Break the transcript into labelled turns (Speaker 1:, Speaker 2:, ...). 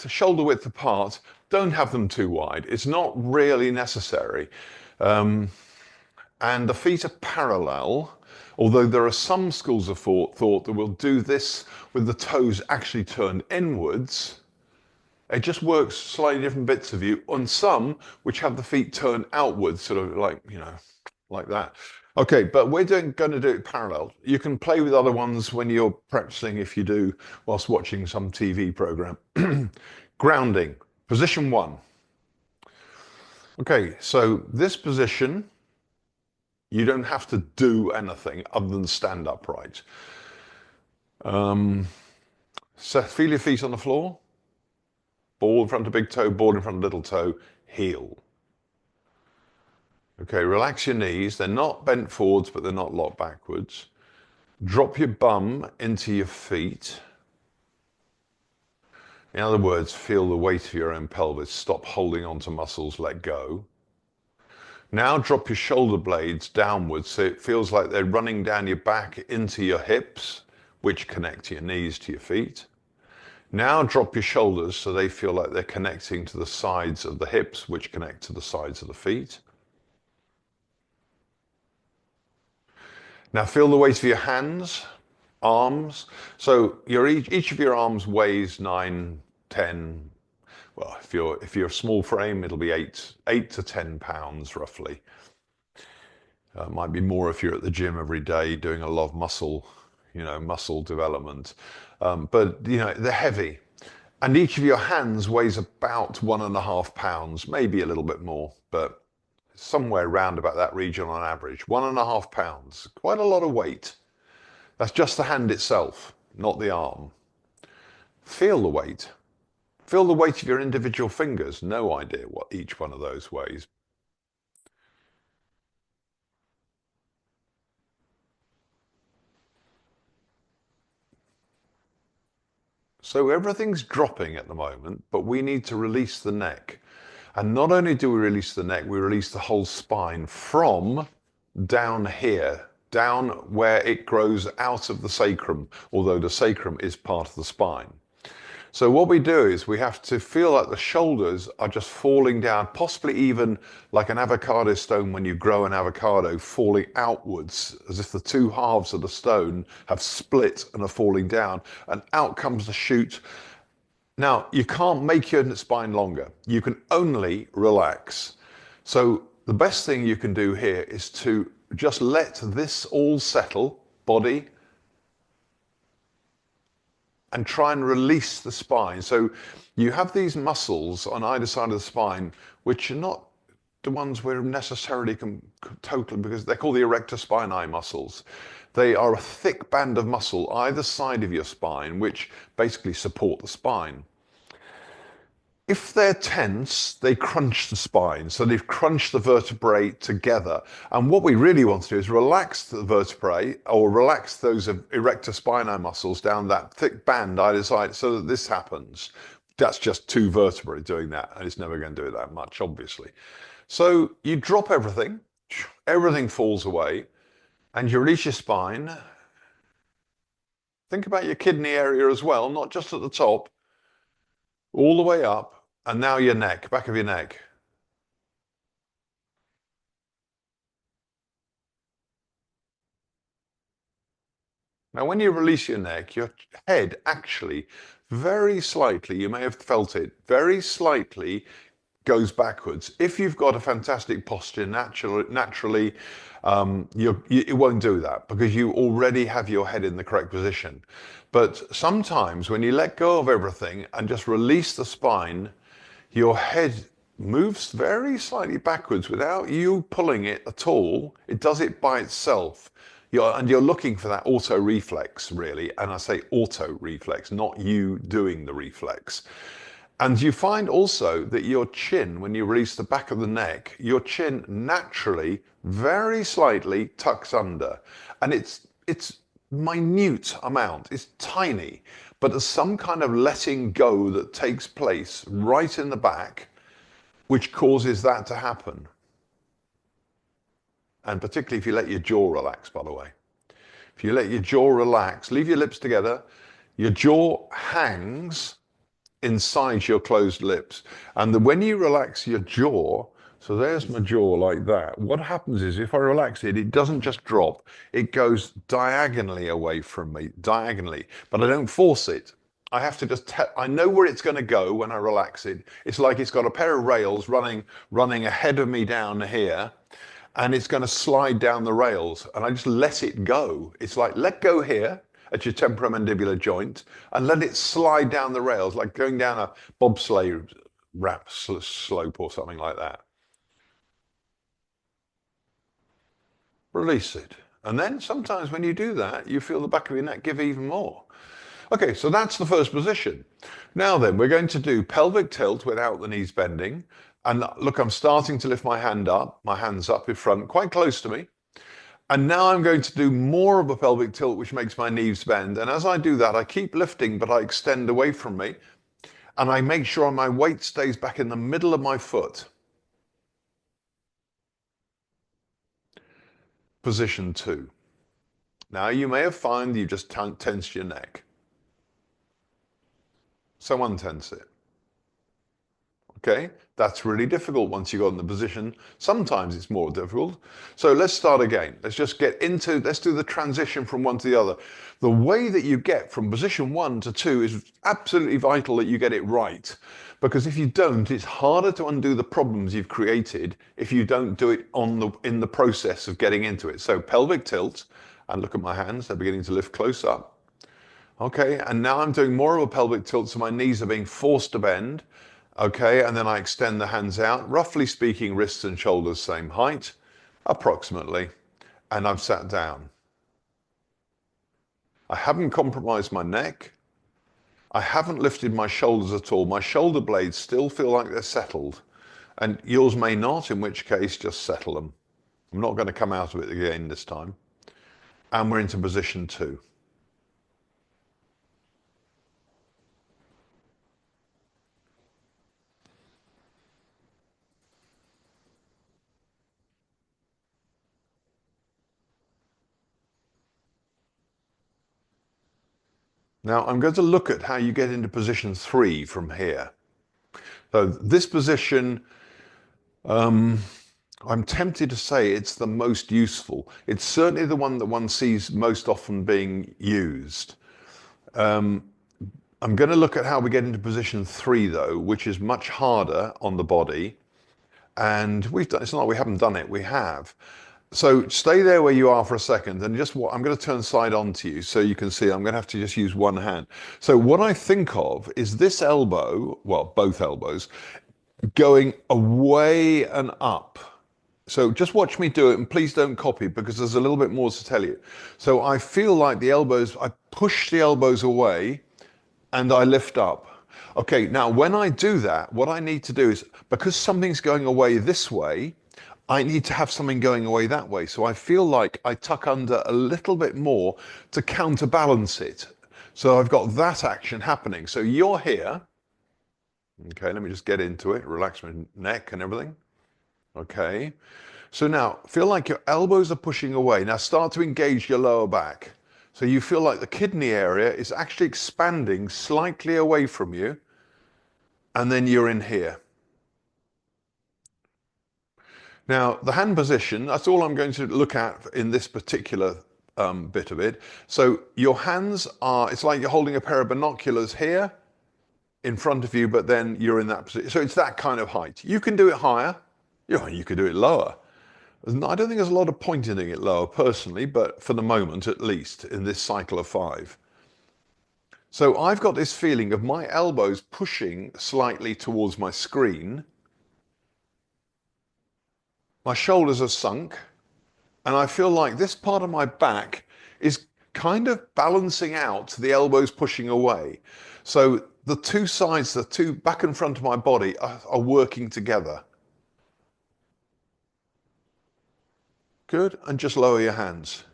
Speaker 1: shoulder width apart. Don't have them too wide. It's not really necessary. And the feet are parallel, although there are some schools of thought that will do this with the toes actually turned inwards. It just works slightly different bits of you, on some which have the feet turned outwards, sort of like, like that. Okay, but we're going to do it parallel. You can play with other ones when you're practicing, if you do, whilst watching some TV program. Grounding, position 1. Okay, so this position, you don't have to do anything other than stand upright. So feel your feet on the floor. Ball in front of big toe, ball in front of little toe, heel. Okay, relax your knees. They're not bent forwards, but they're not locked backwards. Drop your bum into your feet. In other words, feel the weight of your own pelvis. Stop holding on to muscles, let go. Now drop your shoulder blades downwards so it feels like they're running down your back into your hips, which connect your knees to your feet. Now drop your shoulders so they feel like they're connecting to the sides of the hips, which connect to the sides of the feet. Now feel the weight of your hands, arms. So each of your arms weighs 9, 10. Well, if you're a small frame, it'll be 8 to 10 pounds roughly. Might be more if you're at the gym every day doing a lot of muscle development. But they're heavy. And each of your hands weighs about 1.5 pounds, maybe a little bit more, but somewhere around about that region on average. 1.5 pounds, quite a lot of weight. That's just the hand itself, not the arm. Feel the weight. Feel the weight of your individual fingers. No idea what each one of those weighs. So everything's dropping at the moment, but we need to release the neck. And not only do we release the neck, we release the whole spine from down here, down where it grows out of the sacrum, although the sacrum is part of the spine. So what we do is we have to feel like the shoulders are just falling down, possibly even like an avocado stone when you grow an avocado, falling outwards, as if the two halves of the stone have split and are falling down, and out comes the shoot. Now, you can't make your spine longer. You can only relax. So the best thing you can do here is to just let this all settle, body, and try and release the spine. So you have these muscles on either side of the spine, which are not the ones we're necessarily totally, because they're called the erector spinae muscles. They are a thick band of muscle either side of your spine, which basically support the spine. If they're tense, they crunch the spine. So they've crunched the vertebrae together. And what we really want to do is relax the vertebrae, or relax those erector spinae muscles down that thick band either side so that this happens. That's just 2 vertebrae doing that, and it's never going to do it that much, obviously. So you drop everything, everything falls away, and you release your spine. Think about your kidney area as well, not just at the top, all the way up, and now your neck, back of your neck. Now, when you release your neck, your head actually, very slightly, you may have felt it, very slightly goes backwards. If you've got a fantastic posture naturally, it won't do that because you already have your head in the correct position. But sometimes when you let go of everything and just release the spine, your head moves very slightly backwards without you pulling it at all. It does it by itself. You're looking for that auto reflex, really. And I say auto reflex, not you doing the reflex. And you find also that your chin, when you release the back of the neck, your chin naturally, very slightly tucks under. And it's minute amount, it's tiny, but there's some kind of letting go that takes place right in the back, which causes that to happen. And particularly if you let your jaw relax, by the way. If you let your jaw relax, leave your lips together, your jaw hangs inside your closed lips. And when you relax your jaw, so there's my jaw like that. What happens is if I relax it, it doesn't just drop. It goes diagonally away from me, diagonally, but I don't force it. I have to just I know where it's going to go when I relax it. It's like it's got a pair of rails running ahead of me down here, and it's going to slide down the rails, and I just let it go. It's like let go here at your temporomandibular joint and let it slide down the rails, like going down a bobsleigh slope or something like that. Release it. And then sometimes when you do that, you feel the back of your neck give even more. Okay, so that's the first position. Now then, we're going to do pelvic tilt without the knees bending. And look, I'm starting to lift my hands up in front, quite close to me. And now I'm going to do more of a pelvic tilt, which makes my knees bend. And as I do that, I keep lifting, but I extend away from me. And I make sure my weight stays back in the middle of my foot. Position 2. Now you may have found you just tensed your neck. So untense it. Okay, that's really difficult once you got in the position. Sometimes it's more difficult. So let's start again. Let's just let's do the transition from one to the other. The way that you get from position 1 to 2 is absolutely vital that you get it right. Because if you don't, it's harder to undo the problems you've created if you don't do it in the process of getting into it. So pelvic tilt, and look at my hands, they're beginning to lift close up. Okay, and now I'm doing more of a pelvic tilt, so my knees are being forced to bend. Okay, and then I extend the hands out, roughly speaking, wrists and shoulders same height, approximately, and I've sat down. I haven't compromised my neck. I haven't lifted my shoulders at all. My shoulder blades still feel like they're settled, and yours may not, in which case just settle them. I'm not going to come out of it again this time. And we're into position 2. Now I'm going to look at how you get into position 3 from here. So this position, I'm tempted to say it's the most useful. It's certainly the one that one sees most often being used. I'm going to look at how we get into position 3 though, which is much harder on the body. And it's not like we haven't done it, we have. So stay there where you are for a second and I'm going to turn side on to you so you can see I'm going to have to just use one hand. So what I think of is this elbow, well, both elbows, going away and up. So just watch me do it and please don't copy because there's a little bit more to tell you. So I feel like I push the elbows away and I lift up. Okay, now when I do that, what I need to do is, because something's going away this way, I need to have something going away that way. So I feel like I tuck under a little bit more to counterbalance it. So I've got that action happening. So you're here. Okay, let me just get into it. Relax my neck and everything. Okay. So now feel like your elbows are pushing away. Now start to engage your lower back. So you feel like the kidney area is actually expanding slightly away from you. And then you're in here. Now, the hand position, that's all I'm going to look at in this particular bit of it. So your hands it's like you're holding a pair of binoculars here in front of you, but then you're in that position. So it's that kind of height. You can do it higher. You could do it lower. I don't think there's a lot of point in doing it lower personally, but for the moment, at least in this cycle of 5. So I've got this feeling of my elbows pushing slightly towards my screen. My shoulders are sunk, and I feel like this part of my back is kind of balancing out the elbows pushing away. So the two sides, the two back and front of my body are working together. Good, and just lower your hands.